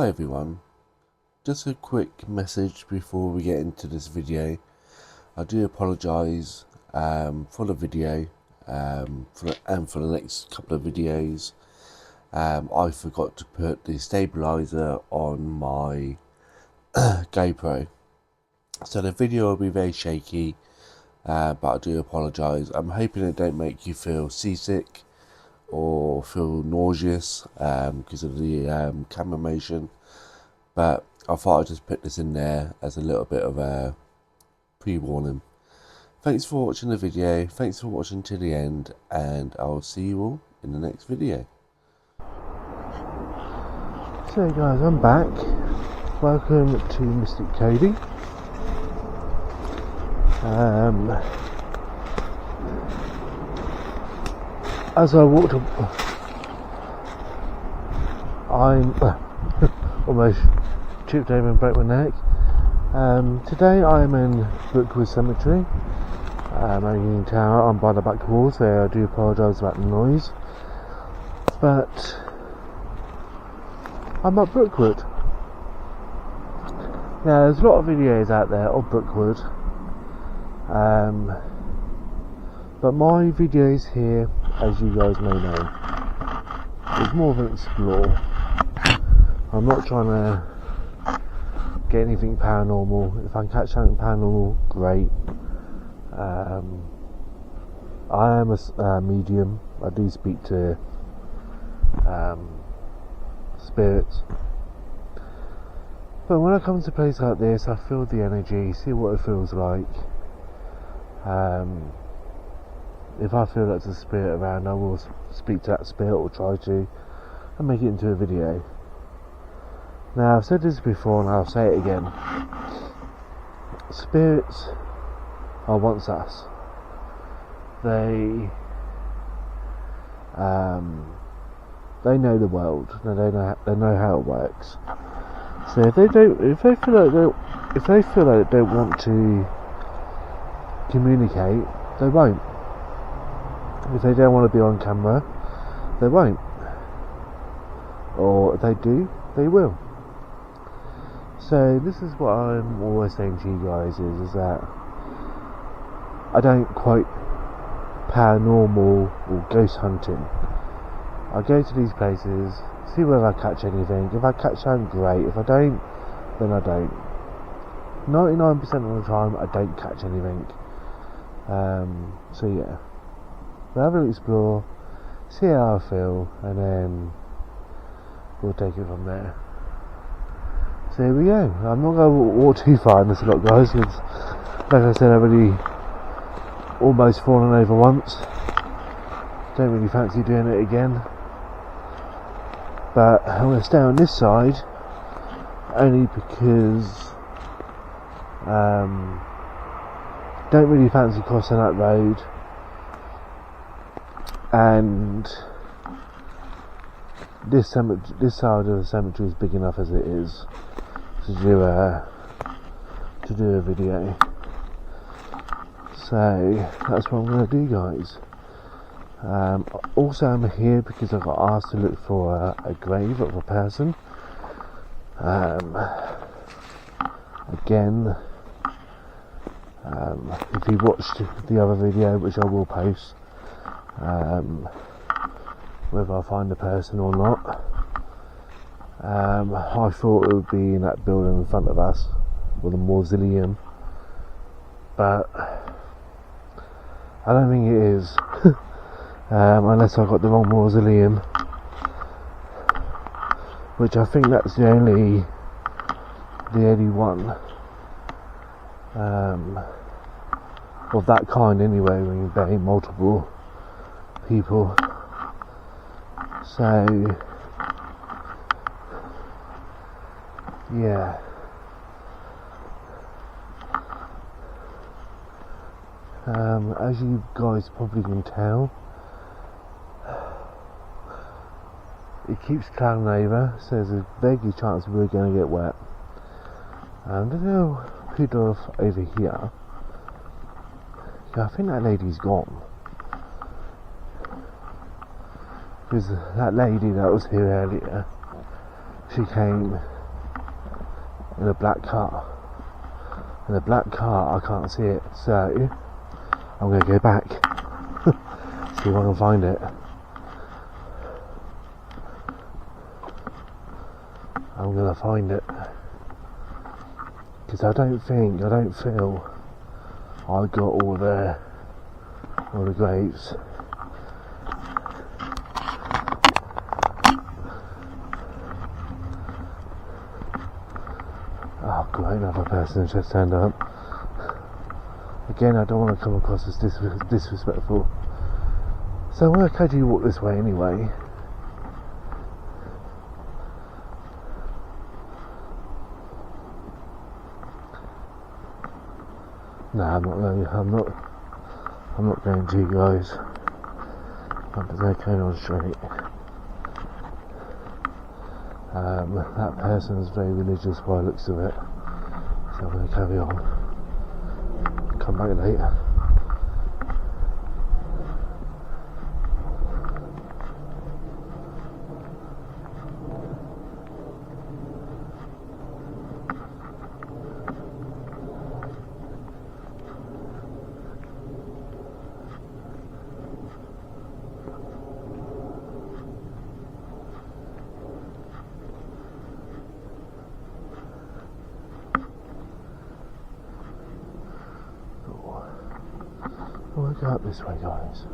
Hi everyone, just a quick message before we get into this video. I do apologise for the video for the next couple of videos. I forgot to put the stabiliser on my GoPro, so the video will be very shaky, but I do apologise. I'm hoping it don't make you feel seasick or feel nauseous because of the camera motion, but I thought I'd just put this in there as a little bit of a pre-warning. Thanks for watching the video, thanks for watching to the end, and I'll see you all in the next video. So guys, I'm back. Welcome to Mystic Cody. As I walked up, I'm almost tripped over and broke my neck. Today I'm in Brookwood Cemetery. As you can tell, I'm by the back wall, so I do apologise about the noise. But I'm at Brookwood. Now, there's a lot of videos out there of Brookwood. But my videos here, as you guys may know, is more of an explore. I'm not trying to get anything paranormal. If I can catch something paranormal, great. I am a medium. I do speak to spirits. But when I come to a place like this, I feel the energy, see what it feels like. If I feel there's a spirit around, I will speak to that spirit or try to and make it into a video. Now, I've said this before and I'll say it again. Spirits are once us. They know the world. They know how it works. So if they feel like they don't want to communicate, they won't. If they don't want to be on camera, they won't. Or if they do, they will. So this is what I'm always saying to you guys is that I don't quote paranormal or ghost hunting. I go to these places, see whether I catch anything. If I catch something, great. If I don't, then I don't. 99% of the time, I don't catch anything. So yeah, we'll have an explore, see how I feel, and then we'll take it from there. So here we go. I'm not going to walk too far in this lot, guys, because like I said, I've already almost fallen over once. Don't really fancy doing it again. But I'm going to stay on this side only because don't really fancy crossing that road, and this side of the cemetery is big enough as it is to do a video. So that's what I'm going to do, guys. Also, I'm here because I got asked to look for a grave of a person. Again, if you watched the other video, which I will post, whether I find the person or not, I thought it would be in that building in front of us, or the mausoleum, but I don't think it is. Unless I got the wrong mausoleum, which I think that's the only one of that kind anyway, when you bury multiple people. So yeah, as you guys probably can tell, it keeps clouding over, so there's a vaguely chance we're going to get wet. And there's a little puddle over here. Yeah, I think that lady's gone. Because that lady that was here earlier, she came in a black car. In a black car, I can't see it, so I'm going to go back, see if I can find it. I'm going to find it, because I don't feel I got all the graves. Oh great, another person just turned up. Again, I don't want to come across as disrespectful, so I'm going to casually walk this way anyway. No, I'm not going to, guys. I'm just going to carry on straight. That person's very religious by the looks of it, so I'm going to carry on. Come back later. We'll go up this way, guys.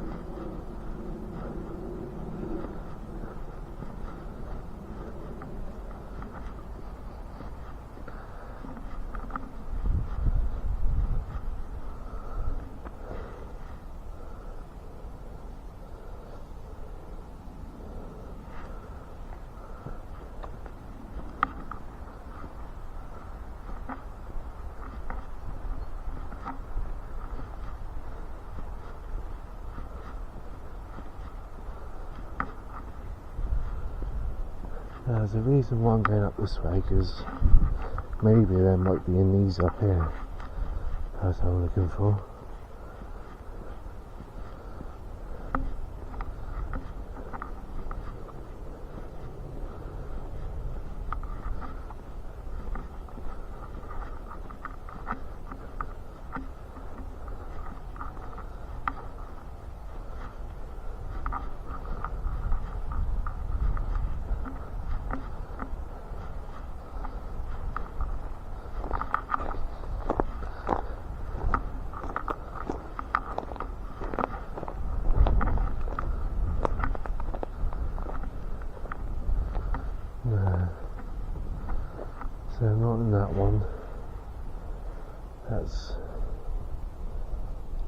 There's a reason why I'm going up this way, because maybe there might be in these up here. That's what I'm looking for. No. So not in that one. That's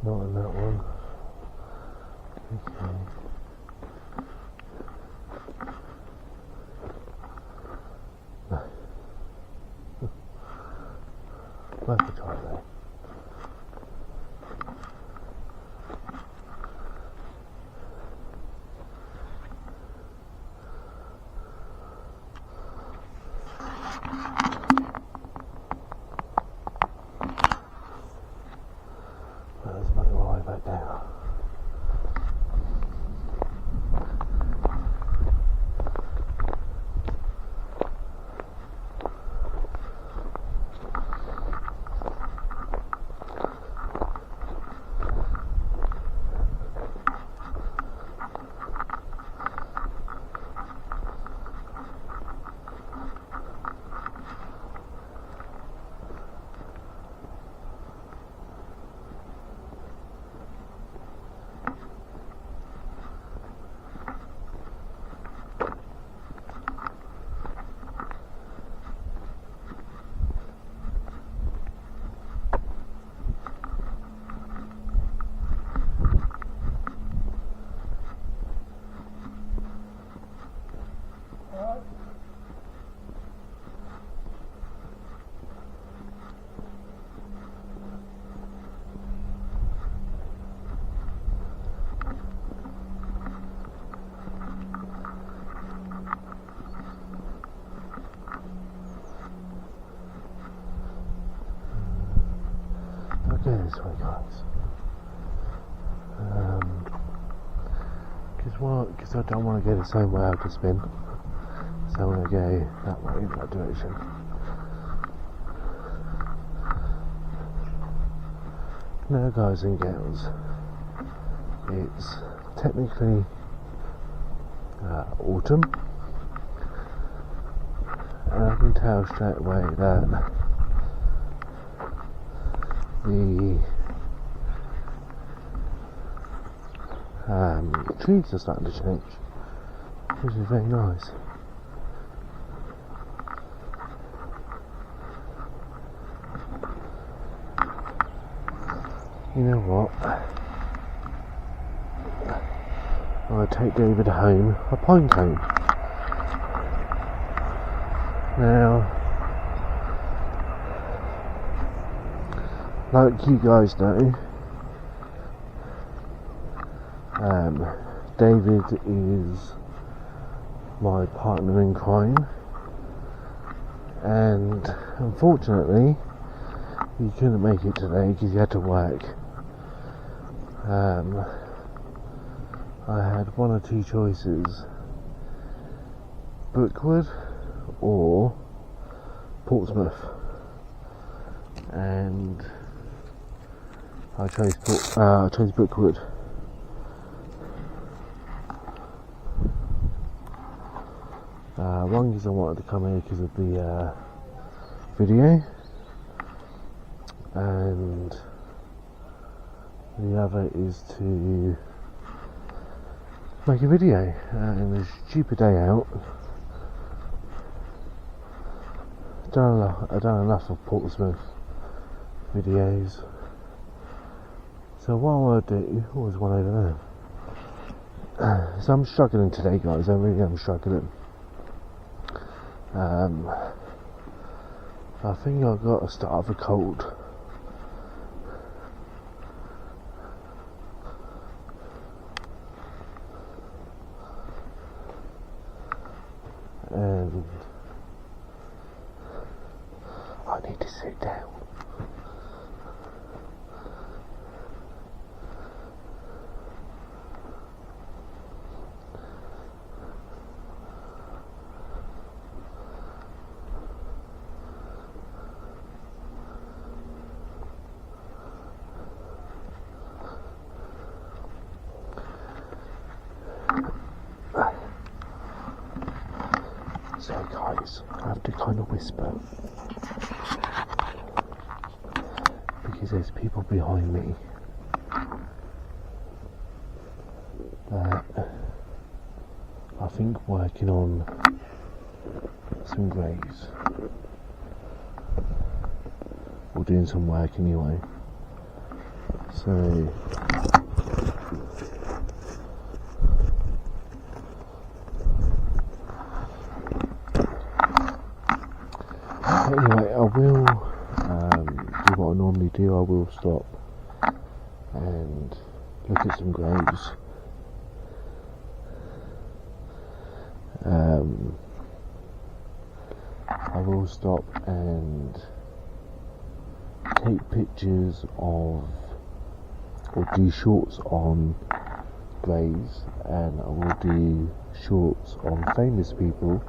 not in that one. Okay. No. Worth a try though. Let's make our way back down. Go this way, guys. Because I don't want to go the same way I've just been, so I'm going to go that way, in that direction. Now guys and girls, it's technically autumn, and I can tell straight away that the trees are starting to change, which is very nice. You know what? I'll take David home a pine cone. Now, like you guys know, David is my partner in crime, and unfortunately he couldn't make it today because he had to work. I had one or two choices: Brookwood or Portsmouth, and I chose Brookwood. One because I wanted to come here because of the video, and the other is to make a video in a stupid day out. I've done enough of Portsmouth videos, so what I want to do was one over there. So I'm struggling today, guys. I really am struggling. I think I've got a start of a cold. And I need to sit down. So guys, I have to kind of whisper because there's people behind me that I think working on some graves, or doing some work anyway. So anyway, I will do what I normally do. I will stop and look at some graves. I will stop and take pictures of, or do shorts on graves, and I will do shorts on famous people.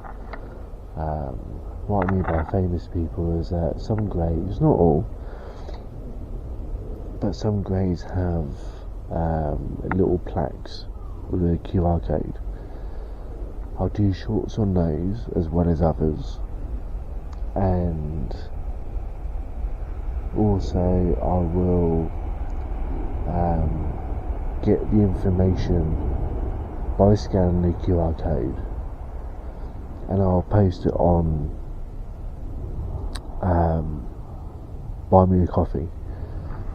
What I mean by famous people is that some graves, not all, but some graves have little plaques with a QR code. I'll do shorts on those as well as others, and also I will get the information by scanning the QR code, and I'll post it on Buy Me a Coffee.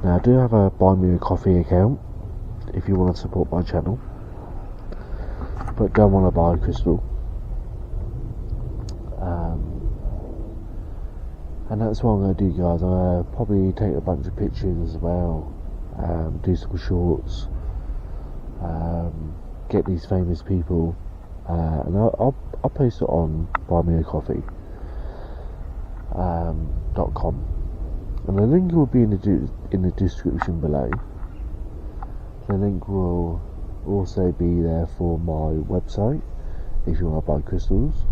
Now I do have a Buy Me a Coffee account if you want to support my channel, but don't want to buy a crystal. And that's what I'm going to do, guys. I'm going to probably take a bunch of pictures as well, do some shorts, get these famous people, and I'll post it on buymeacoffee.com, and the link will be in the description below. The link will also be there for my website if you want to buy crystals.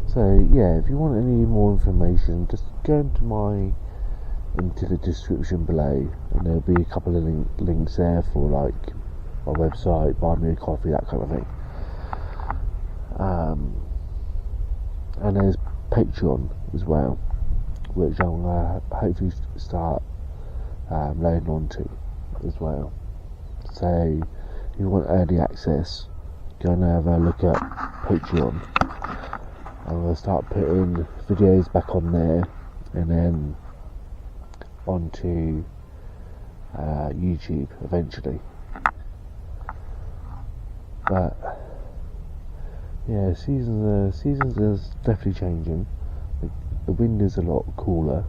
So yeah, if you want any more information, just go into my into the description below, and there'll be a couple of links there for like my website, buy me a coffee, that kind of thing. And there's Patreon as well, which I'm gonna hopefully start loading onto as well. So if you want early access, go and have a look at Patreon. I'm going to start putting videos back on there, and then onto YouTube eventually. But yeah, seasons is definitely changing. The wind is a lot cooler.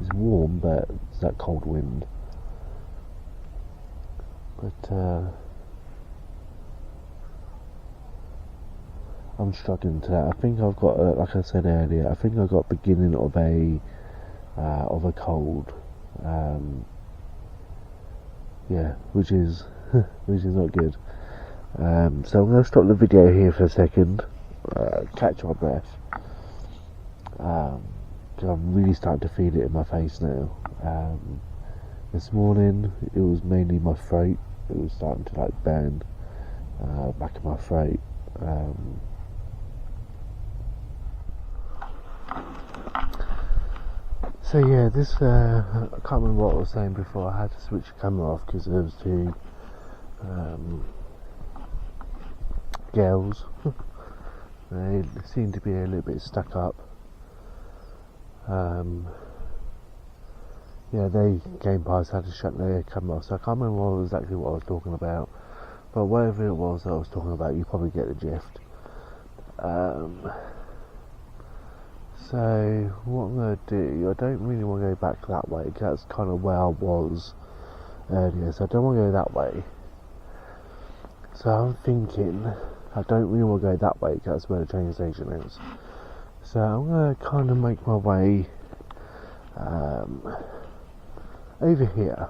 It's warm, but it's that cold wind. But I'm struggling to that. I think I've got, like I said earlier, I think I've got beginning of a cold. Yeah, which is not good. So I'm going to stop the video here for a second, catch my breath. Because I'm really starting to feel it in my face now. This morning it was mainly my throat. It was starting to like burn back in my throat. So yeah, this I can't remember what I was saying before. I had to switch the camera off because there was two girls. They seemed to be a little bit stuck up. Yeah, they came past, had to shut their camera off, so I can't remember exactly what I was talking about, but whatever it was that I was talking about, you probably get the gist. So what I'm going to do, I don't really want to go back that way, because that's kind of where I was earlier, so I don't want to go that way. So I'm thinking, I don't really want to go that way, because that's where the train station is. So I'm going to kind of make my way over here.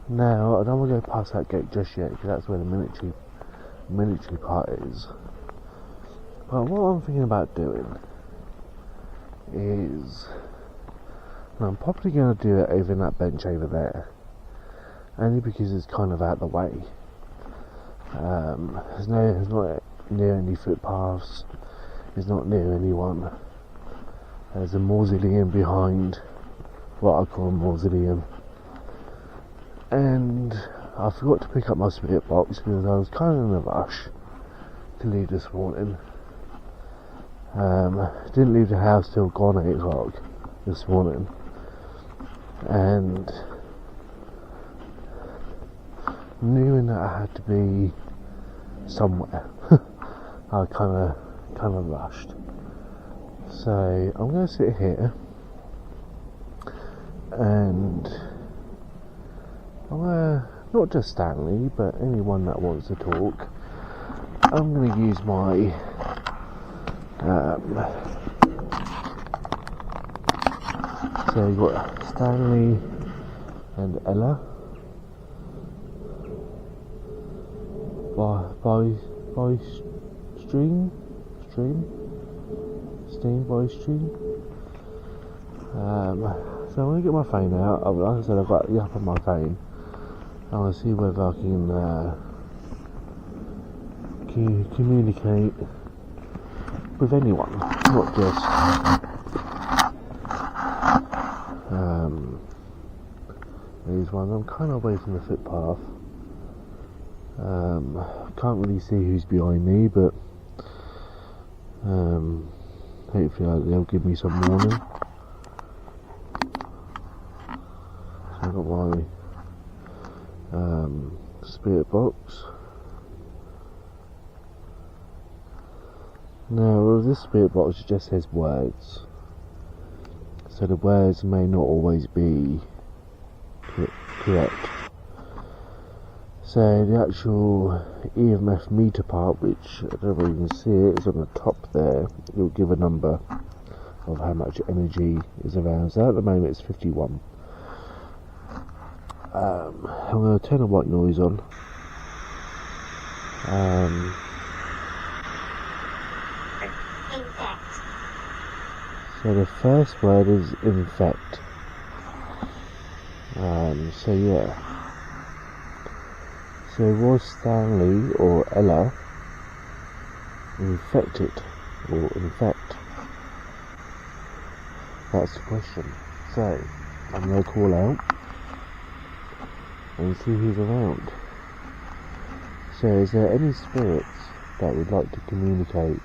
Now I don't want to go past that gate just yet, because that's where the military part is. But what I'm thinking about doing is, and I'm probably going to do it over in that bench over there, only because it's kind of out of the way. It's not near any footpaths, it's not near anyone. There's a mausoleum behind, what I call a mausoleum, and I forgot to pick up my spirit box because I was kind of in a rush to leave this morning. Didn't leave the house till gone 8 o'clock this morning, and knowing that I had to be somewhere, I kind of rushed. So I'm going to sit here, and I'm going to, not just Stanley, but anyone that wants to talk, I'm going to use my so you've got Stanley and Ella by stream by stream. So I'm going to get my phone out. Like I said, I've got the app on my phone. I want to see whether I can communicate with anyone, not just these ones. I'm kind of away from the footpath. Can't really see who's behind me, but hopefully they'll give me some warning. So I've got my spirit box. Now with this spirit box it just says words, so the words may not always be correct. So the actual EMF meter part, which I don't know if you can see it, is on the top there. It will give a number of how much energy is around. So at the moment it's 51. I'm going to turn the white noise on. So the first word is infect. So yeah. So was Stanley or Ella infected or infect? That's the question. So I'm going to call out and see who's around. So is there any spirits that would like to communicate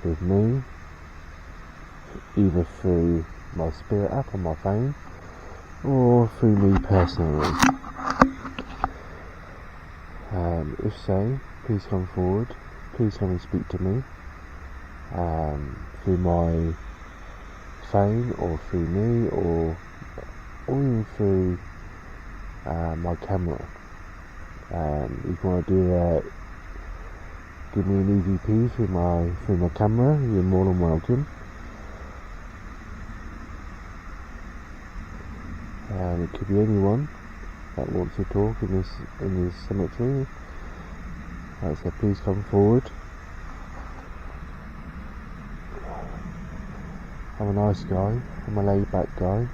with me, either through my spirit app on my phone or through me personally? If so, please come forward, please come and speak to me through my phone or through me or even through my camera. If you want to do that, give me an EVP through my camera, you're more than welcome. It could be anyone that wants to talk in this cemetery. So please come forward. I'm a nice guy, I'm a laid back guy.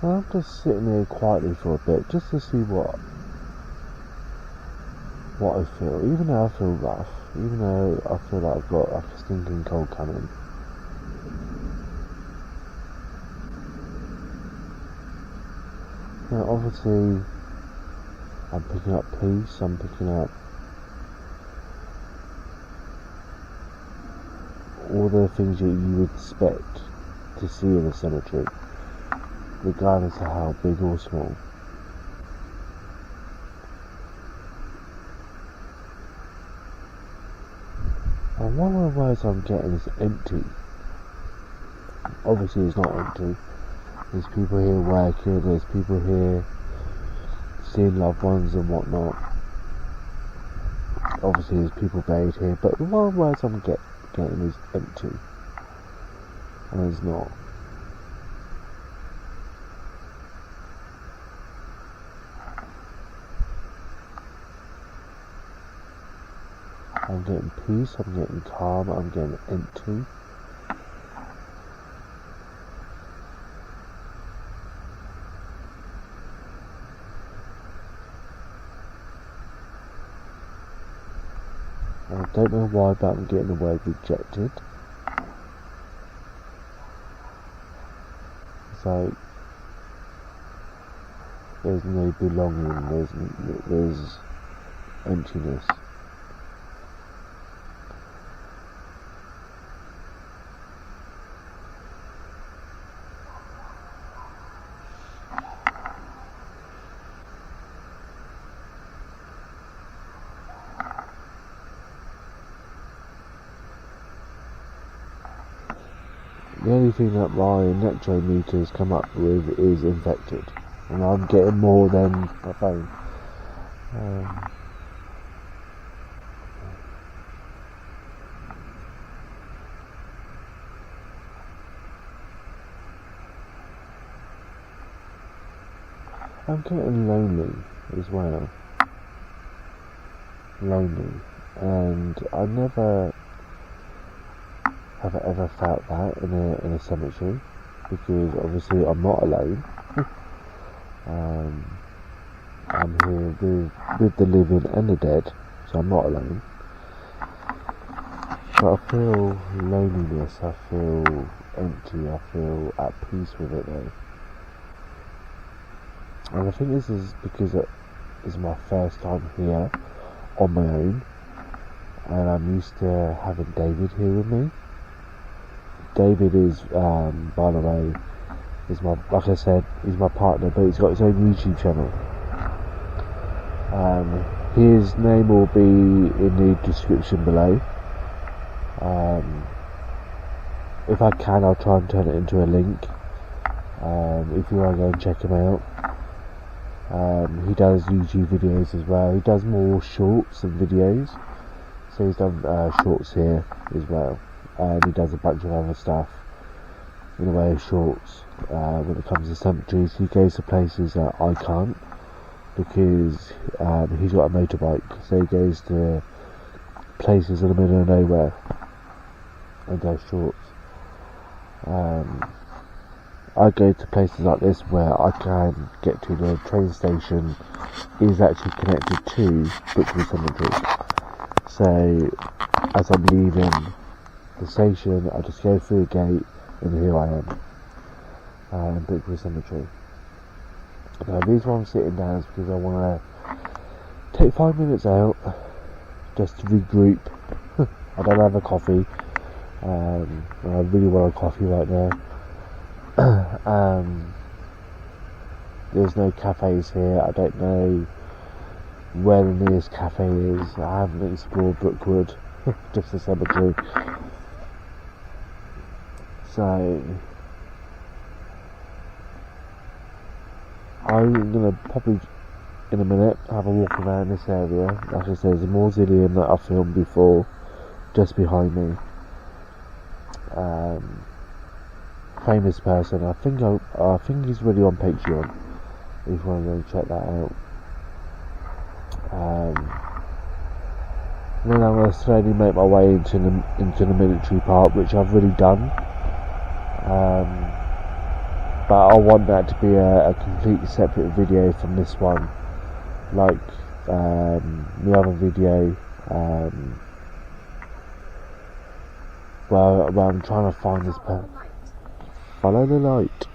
I'm just sitting here quietly for a bit, just to see what I feel. Even though I feel rough, even though I feel like I've got like a stinking cold coming. Now obviously I'm picking up peace, I'm picking up all the things that you would expect to see in a cemetery, regardless of how big or small. And one of the words I'm getting is empty. Obviously it's not empty. There's people here working, there's people here seeing loved ones and whatnot. Obviously there's people buried here, but one of the words I'm getting is empty. And it's not. I'm getting peace, I'm getting calm, I'm getting empty. I don't know why, but I'm getting the word rejected. It's like there's no belonging, there's emptiness. The only thing that my electro meters come up with is infected, and I'm getting more than my phone. I'm getting lonely as well. Lonely, and I never have ever felt that in a cemetery, because obviously I'm not alone. I'm here with the living and the dead, so I'm not alone. But I feel loneliness, I feel empty, I feel at peace with it though. And I think this is because it is my first time here on my own, and I'm used to having David here with me. David is, by the way, is my, like I said, he's my partner, but he's got his own YouTube channel. His name will be in the description below. If I can, I'll try and turn it into a link. If you want to go and check him out. He does YouTube videos as well. He does more shorts and videos. So he's done shorts here as well. And he does a bunch of other stuff. in a way of shorts when it comes to cemeteries. He goes to places that I can't, because he's got a motorbike, so he goes to places in the middle of nowhere and does shorts. I go to places like this where I can get to the train station is actually connected to Brookwood Cemetery. So as I'm leaving the station, I just go through a gate and here I am in Brookwood Cemetery. Now the reason why I'm sitting down is because I want to take 5 minutes out just to regroup. I don't have a coffee. I really want a coffee right now. There's no cafes here. I don't know where the nearest cafe is. I haven't explored Brookwood, just the cemetery. So I'm gonna probably in a minute have a walk around this area. Like I said, there's a mausoleum that I filmed before just behind me. Famous person. I think he's really on Patreon. If you want to go and check that out. Then I'm going to slowly make my way into the military part, which I've already done. But I want that to be a completely separate video from this one. Like the other video, where I'm trying to find this person. Follow the light.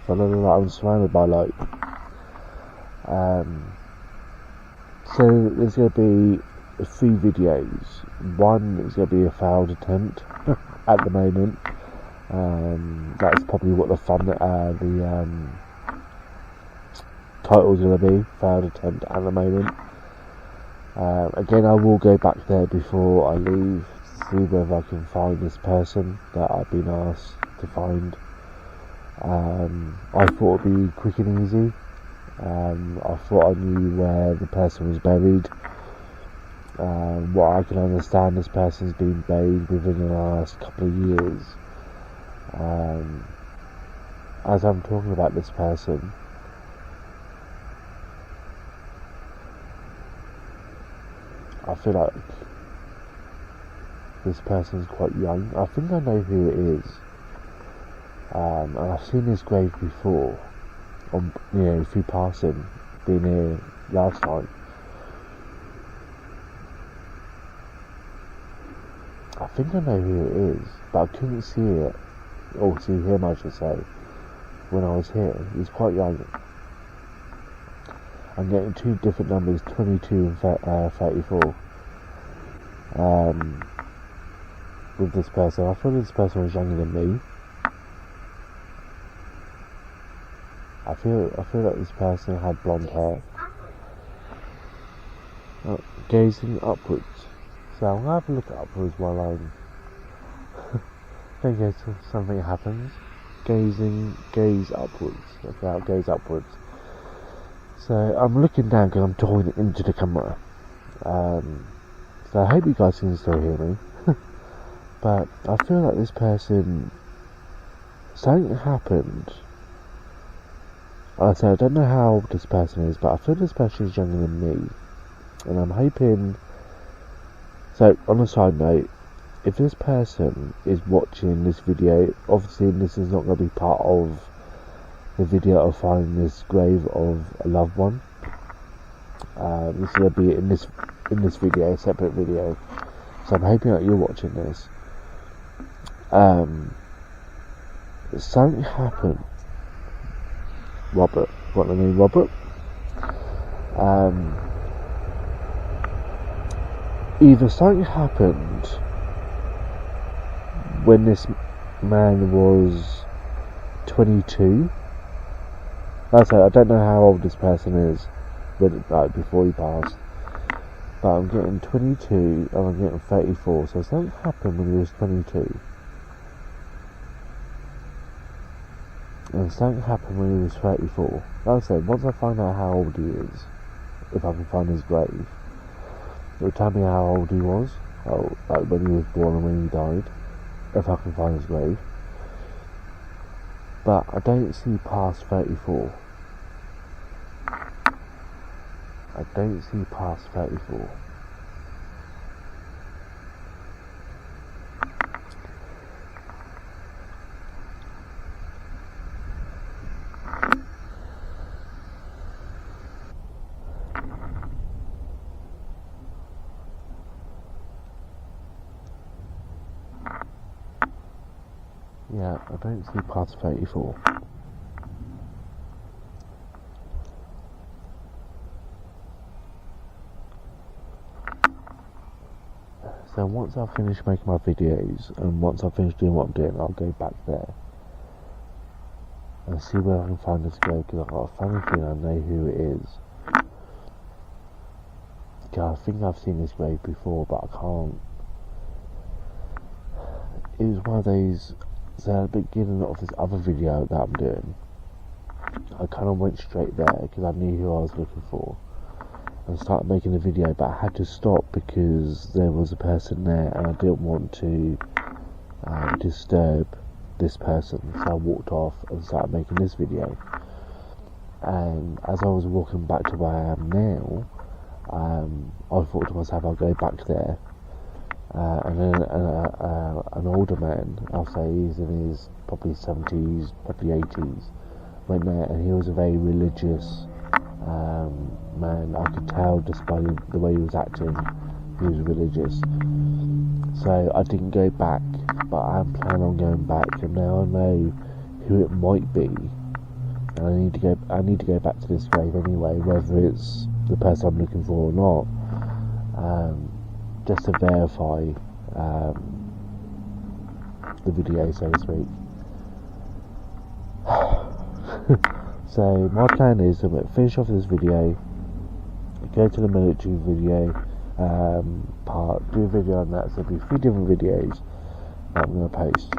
Follow the light. I'm surrounded by light. So there's going to be 3 videos. One is going to be a failed attempt at the moment. That's probably what the title's going to be. Failed attempt at the moment. Again, I will go back there before I leave to see whether I can find this person that I've been asked to find. I thought it'd be quick and easy. I thought I knew where the person was buried. What I can understand, this person's been buried within the last couple of years. As I'm talking about this person, I feel like this person's quite young. I think I know who it is. And I've seen his grave before, through passing, being here last time. I think I know who it is, but I couldn't see it, or see him I should say, when I was here. He's quite young. I'm getting 2 different numbers, 22 and 34. With this person. I thought this person was younger than me. I feel like this person had blonde hair. Gazing upwards. So I'm gonna have a look upwards while I'm in case something happens. Gaze upwards. Okay, I'll gaze upwards. So I'm looking down because I'm talking into the camera. So I hope you guys can still hear me. But I feel like this person, something happened. Like I said, I don't know how old this person is, but I feel this person is younger than me. And I'm hoping... So, on a side note, if this person is watching this video, obviously this is not going to be part of the video of finding this grave of a loved one. This is going to be in this video, a separate video. So I'm hoping that you're watching this. Something happened. Robert, what the name, Robert? Either something happened when this man was 22. Like I said, I don't know how old this person is, before he passed. But I'm getting 22 and I'm getting 34. So something happened when he was 22. And something happened when he was 34. Like I said, once I find out how old he is, if I can find his grave, it'll tell me how old he was, like when he was born and when he died, if I can find his grave. but I don't see past 34. I don't see past 34. Yeah, I don't see past 34. So once I finish making my videos, and once I finish doing what I'm doing, I'll go back there and see where I can find this grave, because I've got a funny feeling I know who it is. I think I've seen this grave before, but I can't. It was one of those. So at the beginning of this other video that I'm doing, I kind of went straight there because I knew who I was looking for, and started making the video, but I had to stop because there was a person there and I didn't want to disturb this person, so I walked off and started making this video. And as I was walking back to where I am now, I thought to myself, I'll go back there. And then an older man, I'll say he's in his probably 70s, probably 80s, went there, and he was a very religious man. I could tell just by the way he was acting, he was religious. So I didn't go back, but I am planning on going back, and now I know who it might be. And I need to go back to this grave anyway, whether it's the person I'm looking for or not. Just to verify the video, so to speak. So my plan is to finish off this video, go to the military video part, do a video on that. So there'll be 3 different videos that I'm going to post.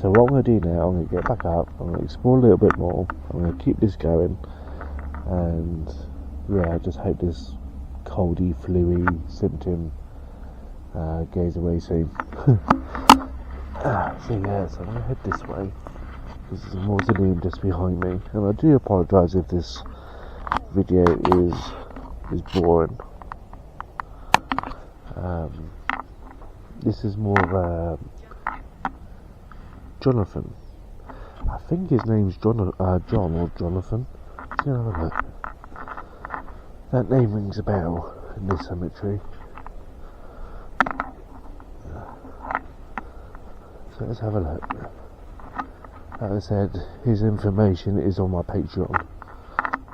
So what I'm going to do now, I'm going to get back up, I'm going to explore a little bit more, I'm going to keep this going, and yeah, I just hope this coldy, fluey symptom goes away soon. So yeah, so I'm going to head this way, because there's a mausoleum just behind me, and I do apologise if this video is boring. This is more of Jonathan. I think his name's John or Jonathan. Let's have a look. That name rings a bell in this cemetery. So let's have a look. Like I said, his information is on my Patreon.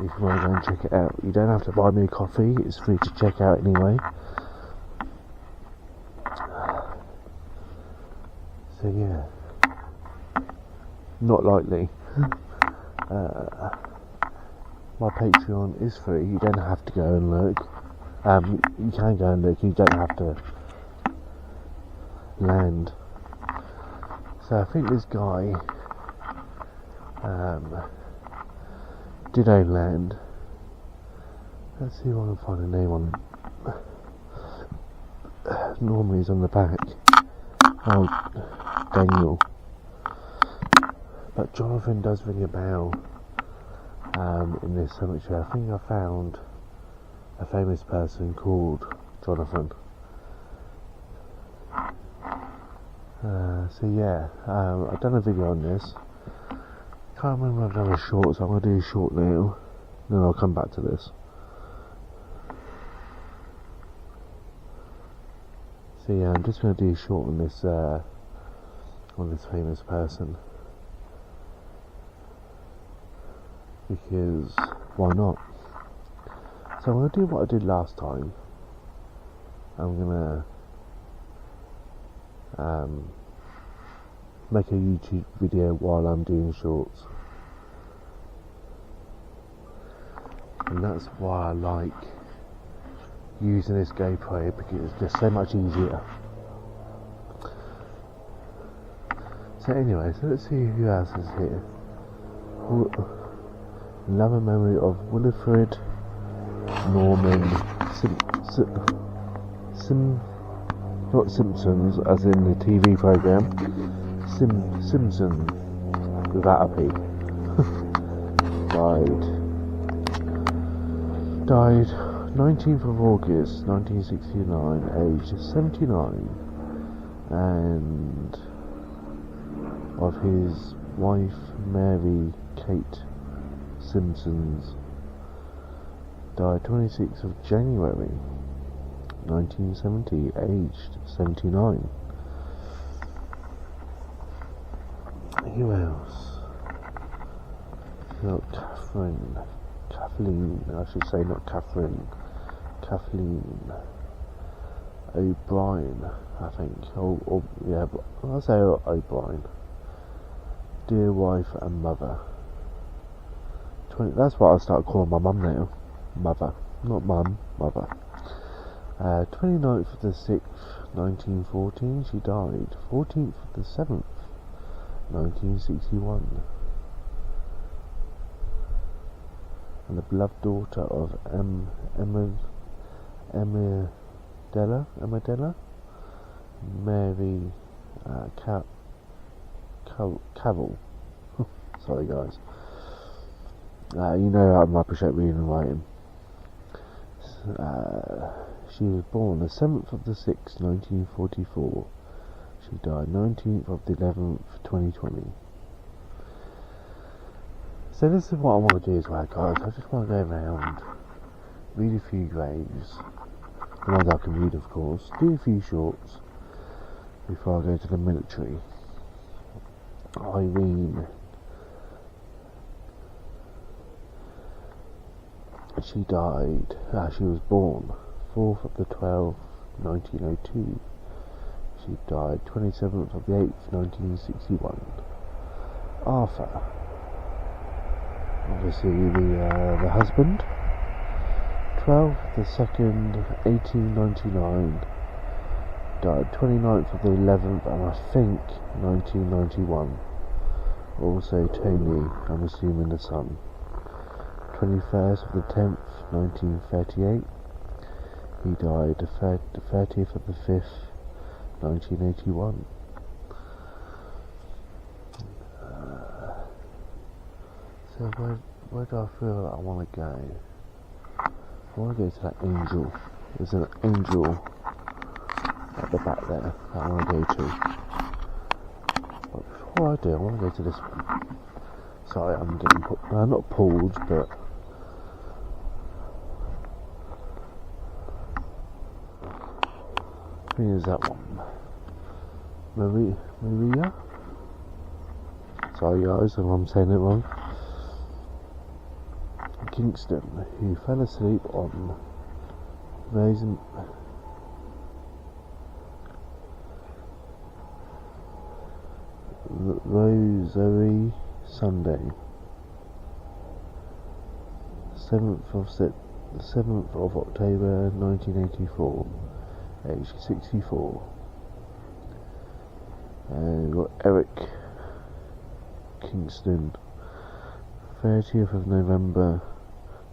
If you want to go and check it out, you don't have to buy me a coffee. It's free to check out anyway. So yeah, not likely. My Patreon is free. You don't have to go and look. You can go and look. You don't have to land. So I think this guy did own land. Let's see if I can find a name on it. Normally it's on the back. Oh, Daniel. But Jonathan does ring a bell in this cemetery. I think I found a famous person called Jonathan. So yeah, I've done a video on this. Can't remember if I've done a short, so I'm going to do a short now, then I'll come back to this. So yeah, I'm just going to do a short on this famous person, because why not? So I'm going to do what I did last time. I'm going to make a YouTube video while I'm doing shorts, and that's why I like using this GoPro, because it's just so much easier. So anyway, so let's see who else is here. Another memory of Wilfred Norman not Simpsons as in the TV programme, Simpson. without a P. Died 19th of August 1969, aged 79, and of his wife Mary Kate Simpsons. Died 26th of January 1970, aged 79. Who else? Got Kathleen, I should say, not Catherine, Kathleen O'Brien, I think. Yeah, I'll say O'Brien. Dear wife and mother. That's what I'll start calling my mum now. Mother. Not mum, mother. 29th of the 6th, 1914, she died. 14th of the 7th, 1961. And the beloved daughter of Emma Della, Mary Cavill. Sorry guys. You know I appreciate reading and writing. She was born the 7th of the 6th, 1944. She died 19th of the 11th, 2020. So this is what I want to do as well, guys. I just want to go around, read a few graves, the ones I can read, of course, do a few shorts before I go to the military. Irene. She died, she was born 4th of the 12th, 1902. She died 27th of the 8th, 1961. Arthur. Obviously the husband. 12th of the 2nd, 1899. Died 29th of the 11th, and I think 1991. Also Tony, I'm assuming the son. 21st of the 10th, 1938. He died the 30th of the 5th, 1981. So where do I feel that I want to go? I want to go to that angel. There's an angel at the back there that I want to go to. But before I do, I want to go to this one. Sorry, I'm getting not pulled, but I think it's that one. Maria? Sorry guys if I'm saying it wrong. Kingston, who fell asleep on Rosary Sunday, 7th of October 1984, age 64. And we've got Eric Kingston, 30th of November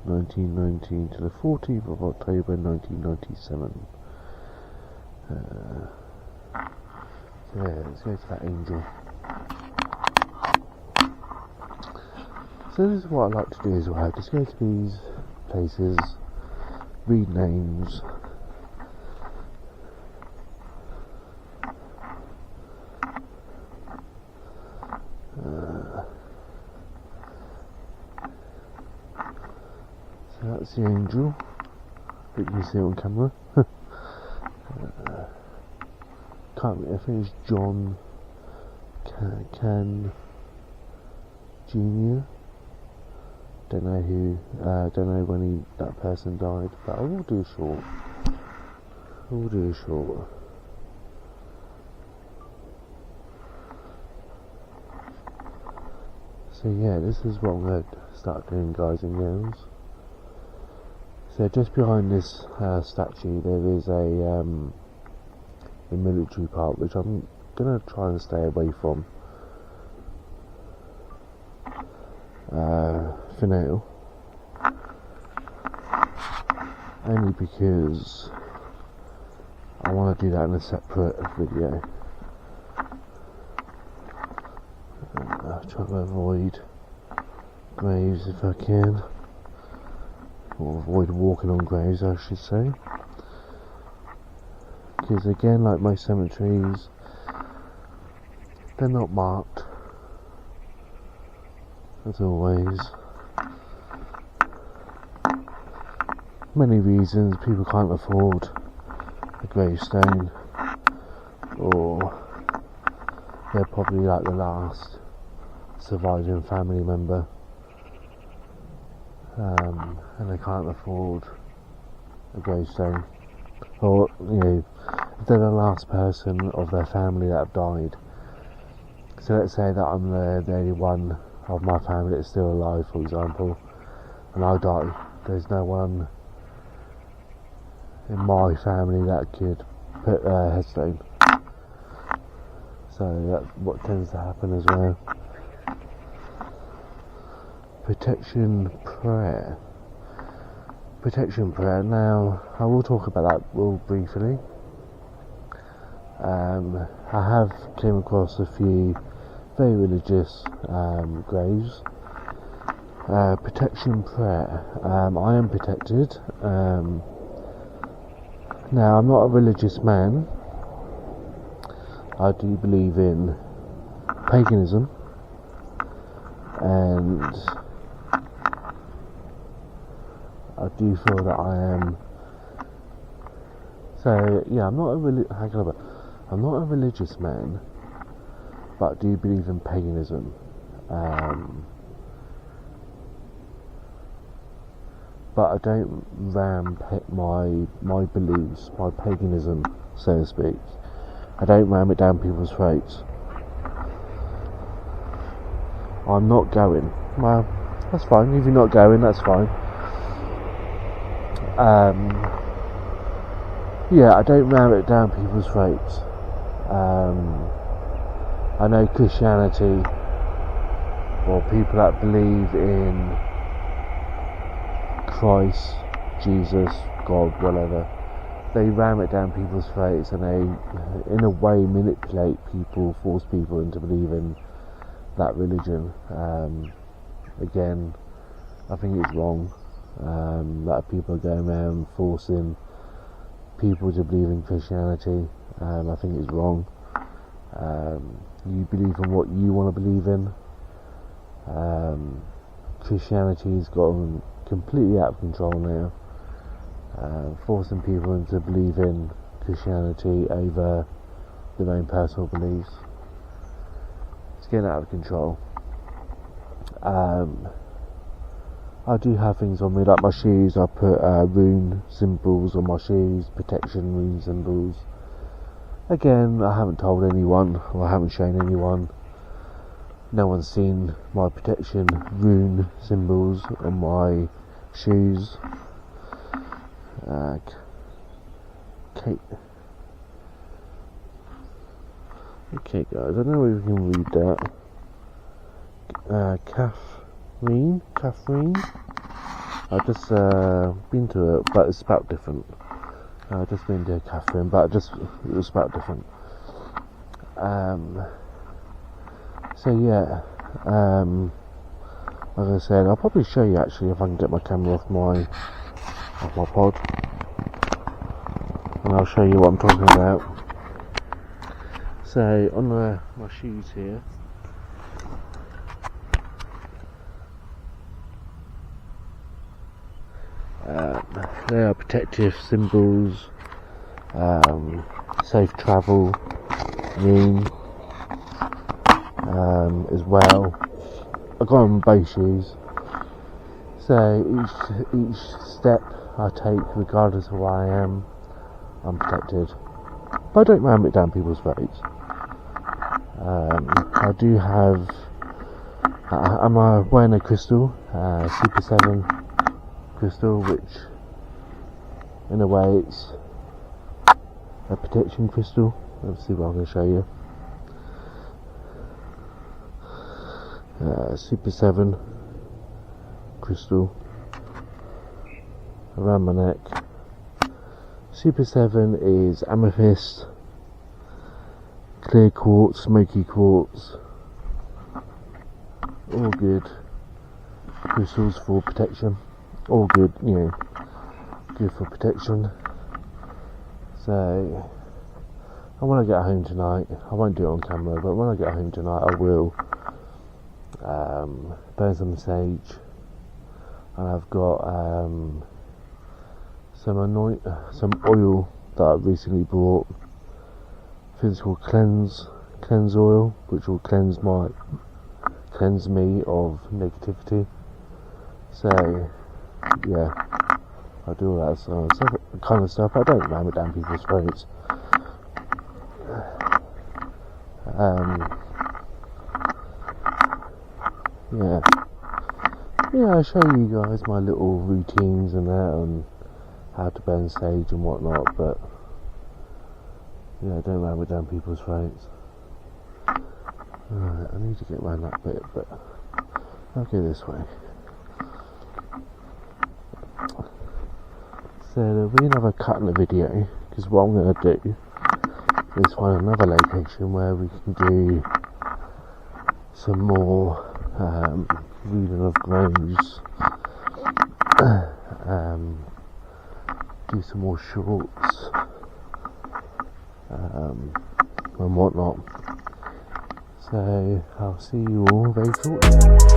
1919 to the 14th of October 1997. So yeah, let's go to that angel. So this is what I like to do as well, just go to these places, read names, so that's the angel, you can see it on camera. I think it's John Can Jr. Don't know when that person died, but I will do a short. So yeah, this is what I'm going to start doing, guys and girls. So just behind this statue there is a military part, which I'm going to try and stay away from for now, only because I want to do that in a separate video. try to avoid graves if I can, or avoid walking on graves I should say, because again, like most cemeteries, they're not marked as always. Many reasons: people can't afford a gravestone, or they're probably like the last surviving family member, and they can't afford a gravestone, or if they're the last person of their family that have died. So let's say that I'm the only one of my family that's still alive, for example, and I die. There's no one in my family that could put a headstone. So that's what tends to happen as well. Protection prayer. Now, I will talk about that real briefly. I have came across a few very religious graves. Protection prayer. I am protected. Now, I'm not a religious man. I do believe in paganism, and I do feel that I am. So yeah, I'm not a religious man, but I do believe in paganism. But I don't ram my beliefs, my paganism, so to speak. I don't ram it down people's throats. I'm not going. Well, that's fine. If you're not going, that's fine. Yeah, I don't ram it down people's throats. I know Christianity, or people that believe in Christ, Jesus, God, whatever, they ram it down people's throats, and they, in a way, manipulate people, force people into believing that religion. Again, I think it's wrong. A lot of people are going around forcing people to believe in Christianity. I think it's wrong. You believe in what you want to believe in. Christianity's gotten completely out of control now, forcing people into believing Christianity over their own personal beliefs. It's getting out of control. I do have things on me, like my shoes. I put rune symbols on my shoes, protection rune symbols. Again, I haven't told anyone, or I haven't shown anyone. No one's seen my protection rune symbols on my shoes. Okay guys, I don't know if you can read that. Catherine. I've just been to it, but it's spelled different. I've just been to Catherine, but it was spelled different. So yeah, like I said, I'll probably show you actually if I can get my camera off my pod, and I'll show you what I'm talking about. So on my shoes here, they are protective symbols, safe travel rune, as well. I've got on both shoes, so each step I take, regardless of where I am, I'm protected. But I don't ram it down people's throats. I do have. I'm wearing a crystal, Super 7 crystal, which, in a way, it's a protection crystal. Let's see what I'm going to show you. Super 7 crystal around my neck. Super 7 is amethyst, clear quartz, smoky quartz, all good crystals for protection, all good, good for protection. So, and when I get home tonight, I won't do it on camera, but when I get home tonight I will burn some sage, and I've got some oil that I recently bought. I think it's called cleanse oil, which will cleanse me of negativity. So yeah, I do all that kind of stuff. I don't ram it down people's throats. I show you guys my little routines and that, and how to burn sage and whatnot, but don't ram it down people's throats. Alright, I need to get around that bit, but I'll go this way. So there'll be another cut in the video, because what I'm going to do is find another location where we can do some more reading of graves, do some more shorts, and whatnot. So I'll see you all very shortly.